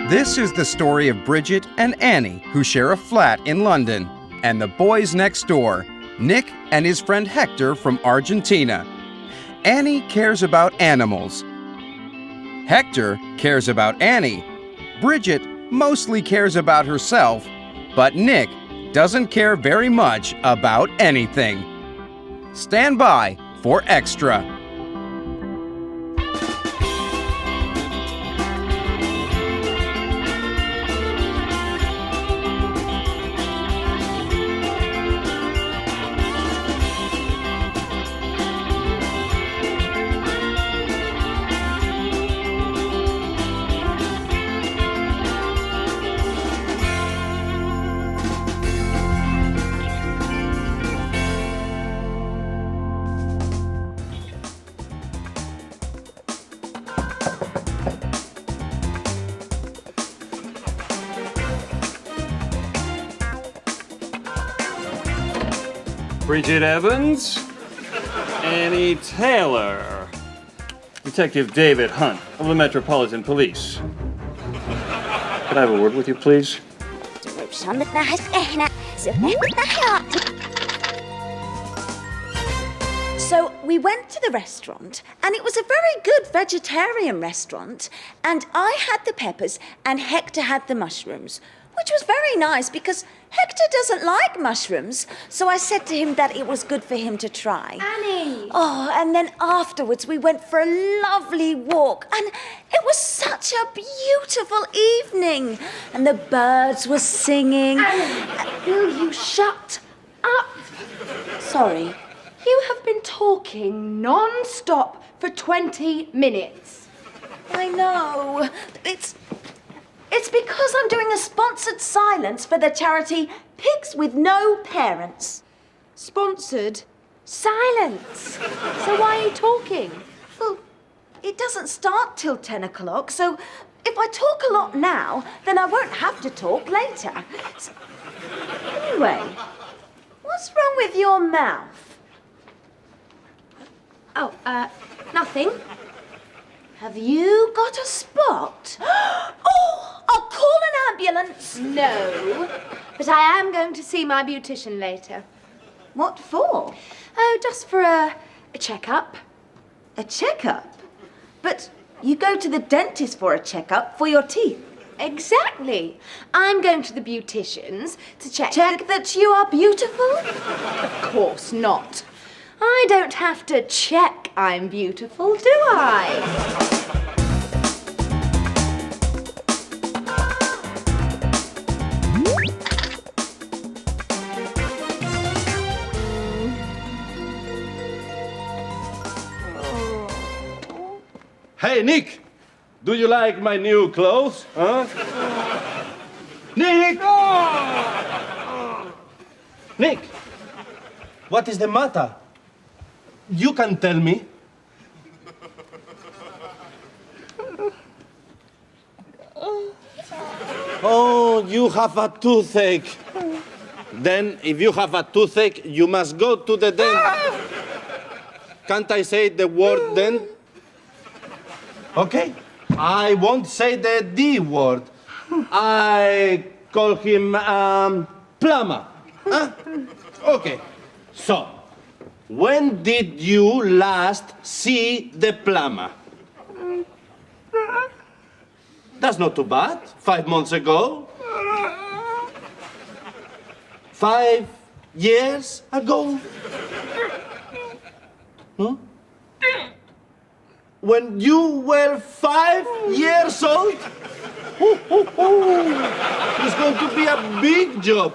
This is the story of Bridget and Annie, who share a flat in London, and the boys next door, Nick and his friend Hector from Argentina. Annie cares about animals. Hector cares about Annie. Bridget mostly cares about herself, but Nick doesn't care very much about anything. Stand by for Extra. Bridget Evans, Annie Taylor, Detective David Hunt of the Metropolitan Police. Could I have a word with you, please? So we went to the restaurant, and it was a very good vegetarian restaurant, and I had the peppers and Hector had the mushrooms, which was very nice because Hector doesn't like mushrooms, so I said to him that it was good for him to try. Annie! Oh, and then afterwards we went for a lovely walk, and it was such a beautiful evening, and the birds were singing. Will you shut up? Sorry. You have been talking non-stop for 20 minutes. I know. It's because I'm doing a sponsored silence for the charity Pigs with No Parents. Sponsored silence. So why are you talking? Well, it doesn't start till 10 o'clock, so if I talk a lot now, then I won't have to talk later. Anyway, what's wrong with your mouth? Oh, nothing. Have you got a spot? Oh, I'll call an ambulance. No, but I am going to see my beautician later. What for? Oh, just for a checkup. A checkup? But you go to the dentist for a checkup for your teeth. Exactly. I'm going to the beautician's to check that you are beautiful? Of course not. I don't have to check I'm beautiful, do I? Hey, Nick! Do you like my new clothes? Huh? Nick! Nick! What is the matter? You can tell me. Oh, you have a toothache. Then, if you have a toothache, you must go to the dentist. Can't I say the word then? Okay. I won't say the D word. I call him plumber. Huh? Okay. So, when did you last see the plumber? That's not too bad. 5 months ago. 5 years ago. Huh? When you were 5 years old? It's going to be a big job.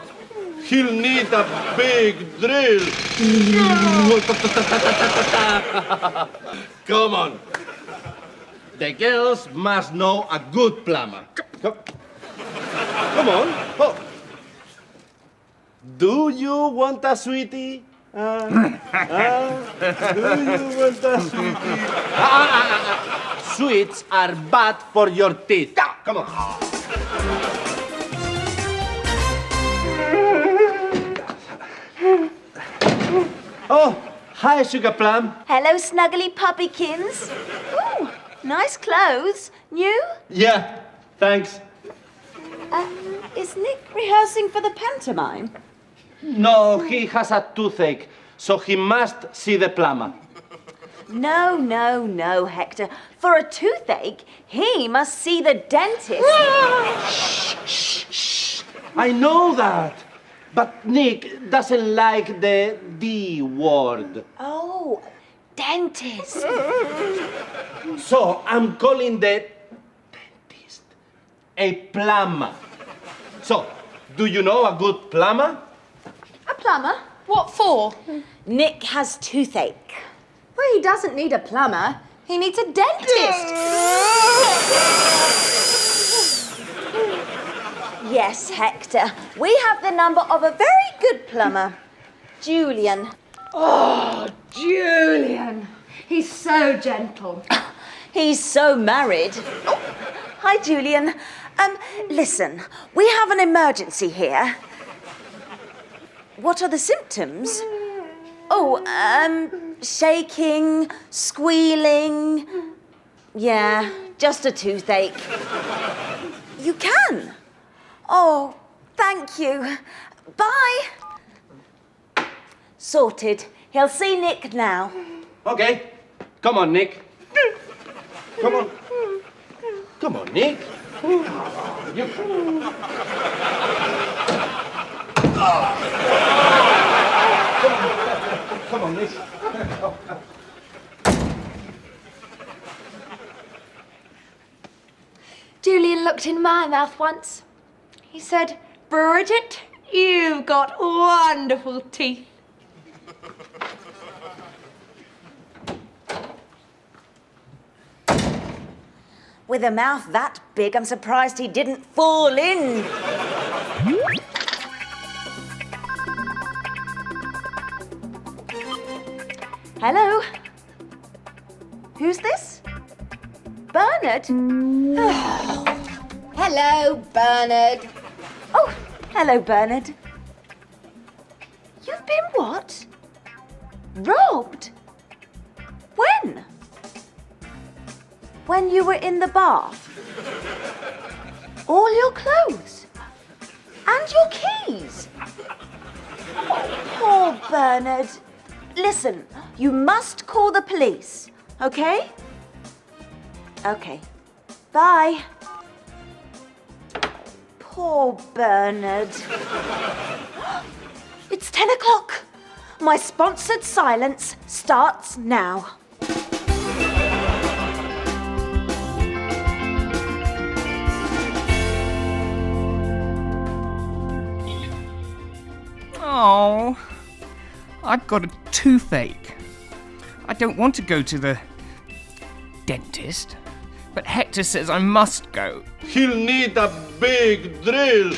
He'll need a big drill. Come on. The girls must know a good plumber. Come on. Oh. Do you want a sweetie? Do you want a sweetie? Sweets are bad for your teeth. Come on. Oh, hi, Sugar Plum. Hello, snuggly puppykins. Ooh, nice clothes. New? Yeah, thanks. Is Nick rehearsing for the pantomime? No, he has a toothache, so he must see the plumber. No, no, no, Hector. For a toothache, he must see the dentist. I know that. But Nick doesn't like the D word. Oh, dentist. So I'm calling the dentist a plumber. So, do you know a good plumber? A plumber? What for? Nick has toothache. Well, he doesn't need a plumber. He needs a dentist. Yes, Hector. We have the number of a very good plumber, Julian. Oh, Julian. He's so gentle. He's so married. Oh, hi, Julian. Listen, we have an emergency here. What are the symptoms? Oh, shaking, squealing. Yeah, just a toothache. You can? Oh, thank you. Bye. Sorted. He'll see Nick now. Okay. Come on, Nick. Come on. Come on, Nick. Come on, Nick. Julian looked in my mouth once. He said, Bridget, you've got wonderful teeth. With a mouth that big, I'm surprised he didn't fall in. Hello? Who's this? Bernard? Hello, Bernard. Oh, hello, Bernard. You've been what? Robbed? When? When you were in the bath? All your clothes? And your keys? Oh, poor Bernard. Listen, you must call the police, okay? Okay. Bye. Poor Bernard. It's 10 o'clock. My sponsored silence starts now. Oh, I've got a toothache. I don't want to go to the dentist, but Hector says I must go. He'll need a big drill.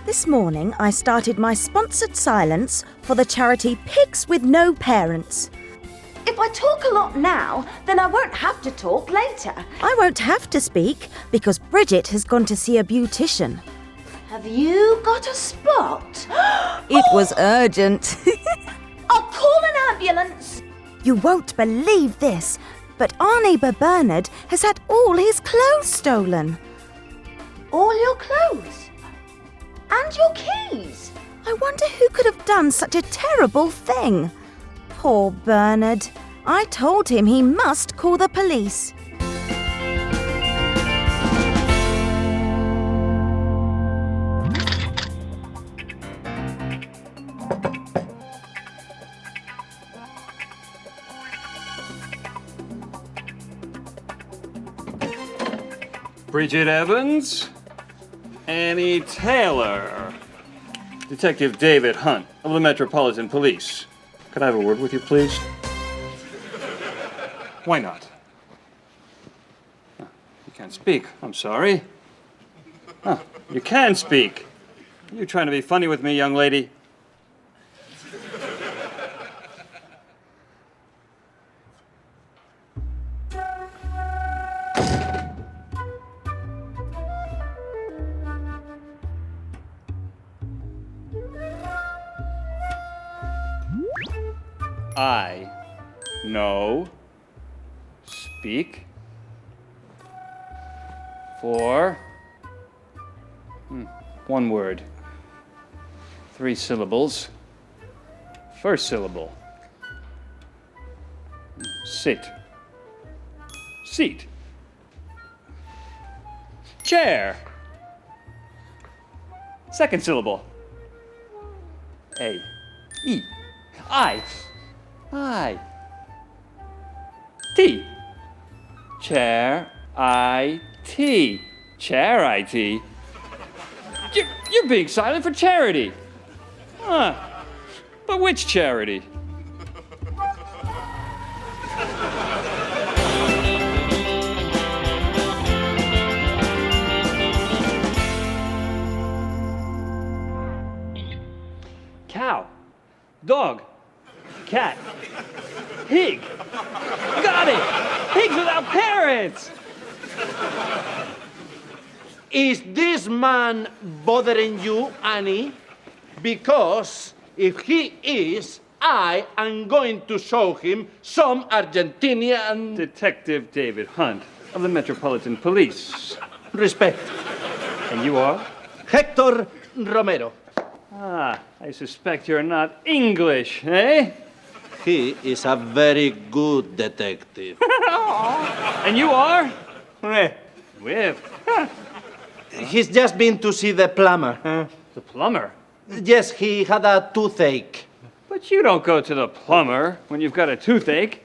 This morning, I started my sponsored silence for the charity Pigs with No Parents. If I talk a lot now, then I won't have to talk later. I won't have to speak because Bridget has gone to see a beautician. Have you got a spot? It was urgent. I'll call an ambulance. You won't believe this, but our neighbour Bernard has had all his clothes stolen. All your clothes? And your keys? I wonder who could have done such a terrible thing. Poor Bernard. I told him he must call the police. Bridget Evans, Annie Taylor, Detective David Hunt of the Metropolitan Police. Could I have a word with you, please? Why not? You can't speak. I'm sorry. You can speak. Are you trying to be funny with me, young lady? I know. Speak. for one word. 3 syllables. First syllable. Sit. Seat. Chair. Second syllable. A. E. I. I. T. Chair. I. T. Chair. I. T. You're being silent for charity. Huh. But which charity? Cow, dog, cat, pig. Got it! Pigs without parents! Is this man bothering you, Annie? Because if he is, I am going to show him some Argentinian Detective David Hunt of the Metropolitan Police. respect. And you are? Hector Romero. Ah, I suspect you're not English, eh? He is a very good detective. And you are? Whip. He's just been to see the plumber. The plumber? Yes, he had a toothache. But you don't go to the plumber when you've got a toothache.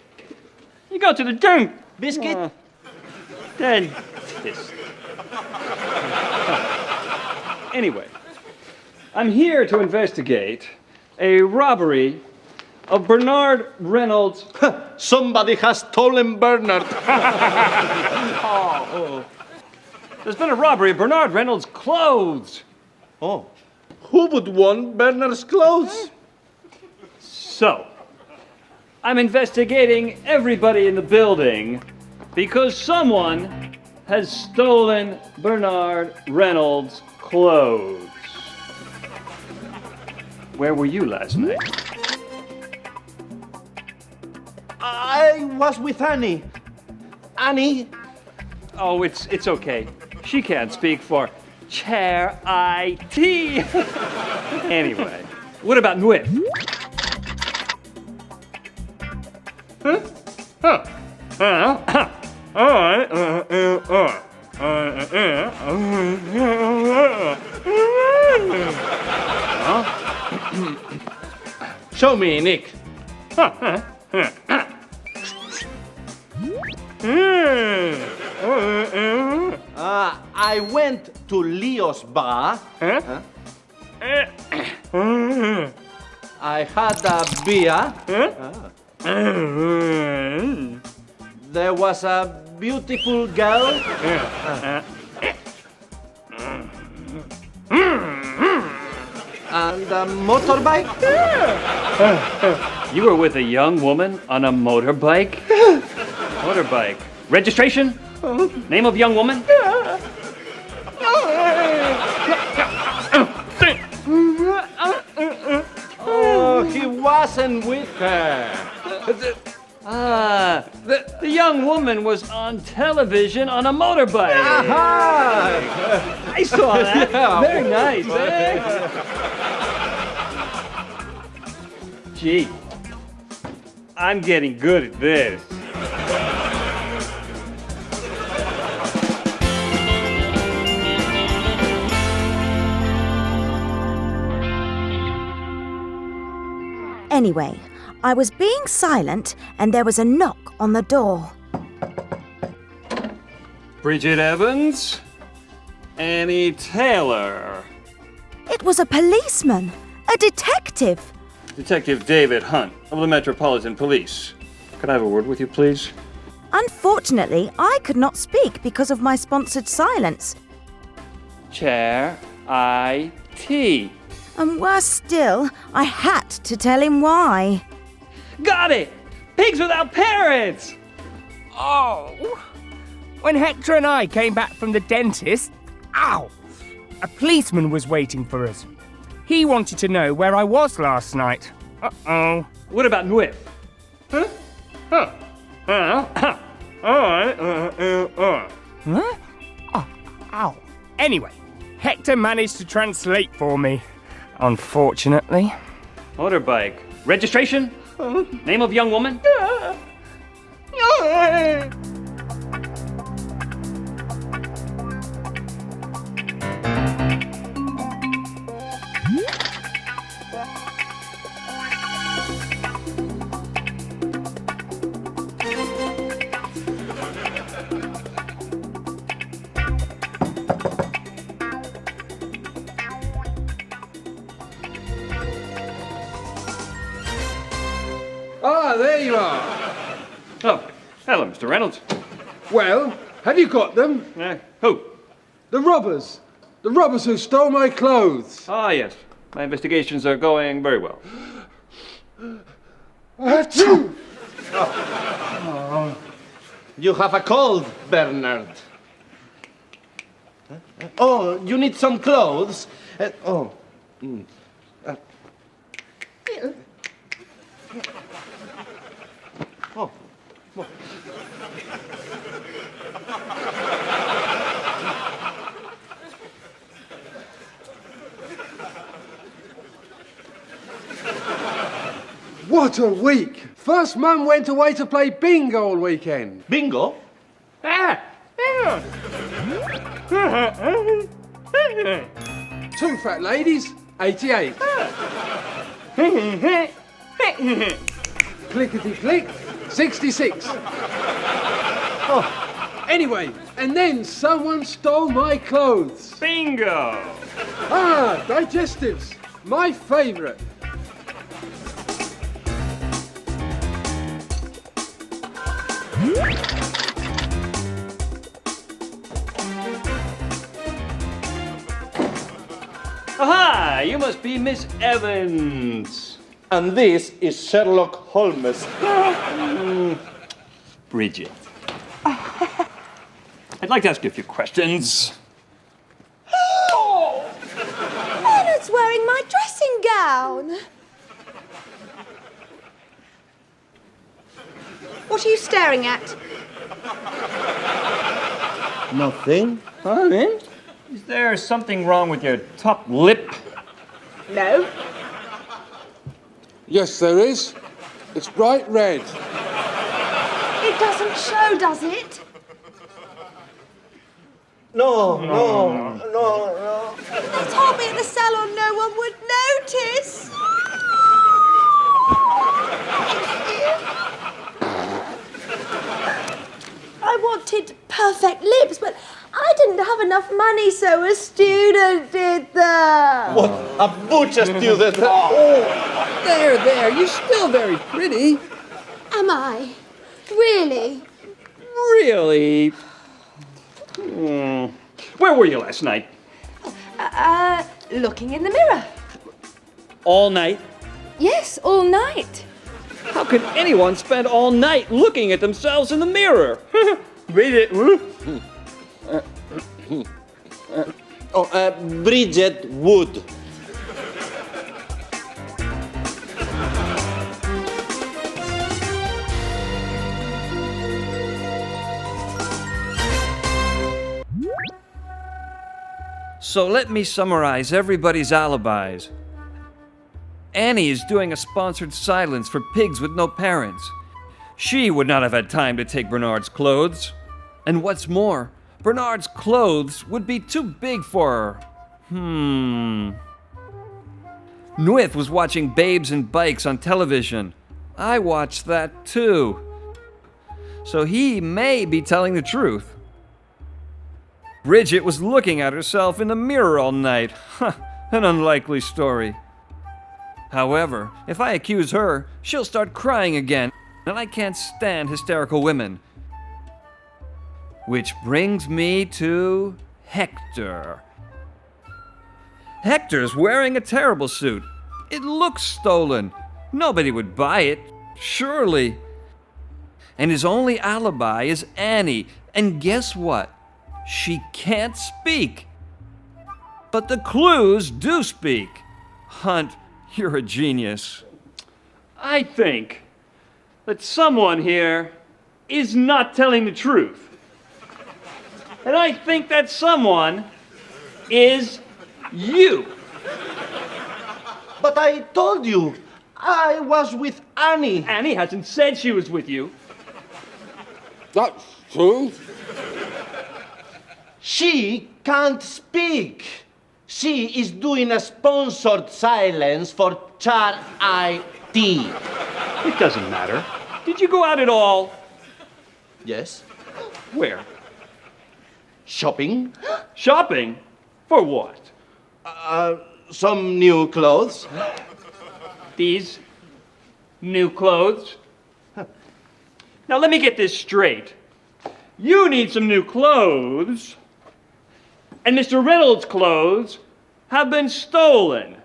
You go to the dunk. Biscuit? Dentist. Anyway, I'm here to investigate a robbery of Bernard Reynolds. Somebody has stolen Bernard. There's been a robbery of Bernard Reynolds' clothes. Oh. Who would want Bernard's clothes? So, I'm investigating everybody in the building because someone has stolen Bernard Reynolds' clothes. Where were you last night? I was with Annie. Annie? Oh, it's okay. She can't speak for Chair IT. Anyway, what about Nwif? Huh? All right. Show me, Nick. I went to Leo's bar. I had a beer. There was a beautiful girl. And a motorbike. You were with a young woman on a motorbike? Motorbike. Registration? Name of young woman? Oh, he wasn't with her. The young woman was on television on a motorbike. Aha! I saw that. Yeah. Very nice, eh? Gee, I'm getting good at this. Anyway, I was being silent and there was a knock on the door. Bridget Evans? Annie Taylor? It was a policeman, a detective. Detective David Hunt of the Metropolitan Police. Could I have a word with you, please? Unfortunately, I could not speak because of my sponsored silence. Chair IT. And worse still, I had to tell him why. Got it! Pigs without parents! Oh! When Hector and I came back from the dentist, ow! A policeman was waiting for us. He wanted to know where I was last night. Uh-oh. What about Nwif? Huh? All right. Huh? Oh, Anyway, Hector managed to translate for me, unfortunately. Motorbike. Registration? Name of young woman? Ah, there you are. Oh, hello, Mr. Reynolds. Well, have you got them? Who? The robbers. The robbers who stole my clothes. Ah, yes. My investigations are going very well. Achoo! You have a cold, Bernard. Oh, you need some clothes? Oh. Oh. What a week! First Mum went away to play bingo all weekend. Bingo? Two fat ladies, 88. Clickety click, 66. Oh, anyway, and then someone stole my clothes. Bingo! Ah, digestives, my favourite. Aha! You must be Miss Evans. And this is Sherlock Holmes. Bridget. I'd like to ask you a few questions. Bernard's wearing my dressing gown. What are you staring at? Nothing. Is there something wrong with your top lip? No. Yes, there is. It's bright red. It doesn't show, does it? No. They told me at the salon no one would notice. I wanted perfect lips, but I didn't have enough money, so a student did them. What a butcher student. There, you're still very pretty. Am I? Really? Really? Where were you last night? Looking in the mirror. All night? Yes, all night. How could anyone spend all night looking at themselves in the mirror? Read it. Bridget Wood. So let me summarize everybody's alibis. Annie is doing a sponsored silence for pigs with no parents. She would not have had time to take Bernard's clothes. And what's more, Bernard's clothes would be too big for her. Nuith was watching Babes and Bikes on television. I watched that too. So he may be telling the truth. Bridget was looking at herself in the mirror all night. An unlikely story. However, if I accuse her, she'll start crying again, and I can't stand hysterical women. Which brings me to Hector. Hector's wearing a terrible suit. It looks stolen. Nobody would buy it, surely. And his only alibi is Annie. And guess what? She can't speak. But the clues do speak. Hunt, you're a genius. I think that someone here is not telling the truth. And I think that someone is you. But I told you, I was with Annie. Annie hasn't said she was with you. That's true. She can't speak. She is doing a sponsored silence for Char-I-T. It doesn't matter. Did you go out at all? Yes? Where? Shopping? Shopping? For what? Some new clothes? These new clothes? Now let me get this straight. You need some new clothes, and Mr. Reynolds' clothes have been stolen.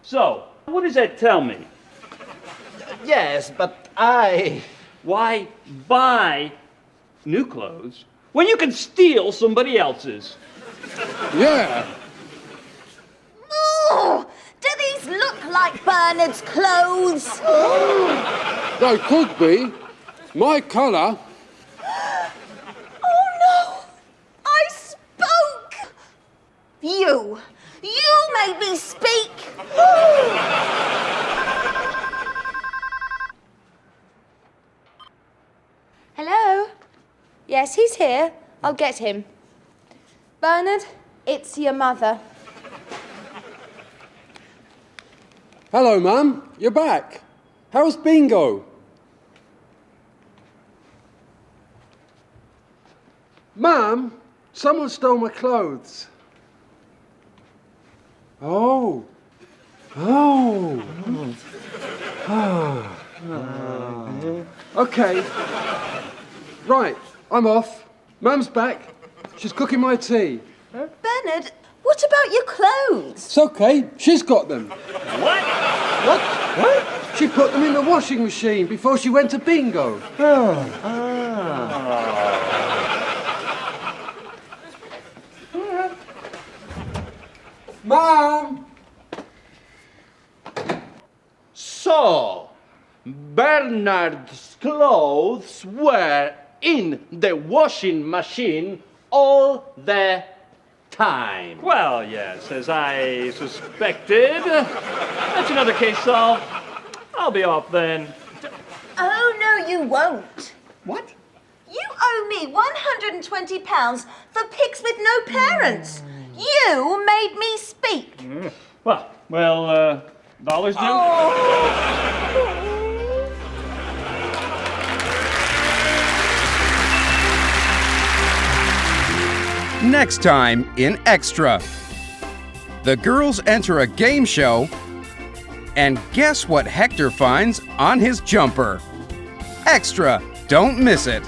So, what does that tell me? Yes, but Why buy new clothes when you can steal somebody else's? Yeah. Oh, do these look like Bernard's clothes? They could be. My colour. Oh no! I spoke! You made me speak! Hello? Yes, he's here. I'll get him. Bernard, it's your mother. Hello, Mum. You're back. How's bingo? Mum, someone stole my clothes. Oh. Oh. Okay. Right, I'm off. Mum's back. She's cooking my tea. Bernard, what about your clothes? It's okay. She's got them. What? What? She put them in the washing machine before she went to bingo. Mom! So, Bernard's clothes were in the washing machine all the time. Well, yes, as I suspected. That's another case solved. I'll be off then. Oh, no, you won't. What? You owe me £120 for pigs with no parents. You made me speak. Well, dollars due? Next time in Extra. The girls enter a game show, and guess what Hector finds on his jumper? Extra! Don't miss it.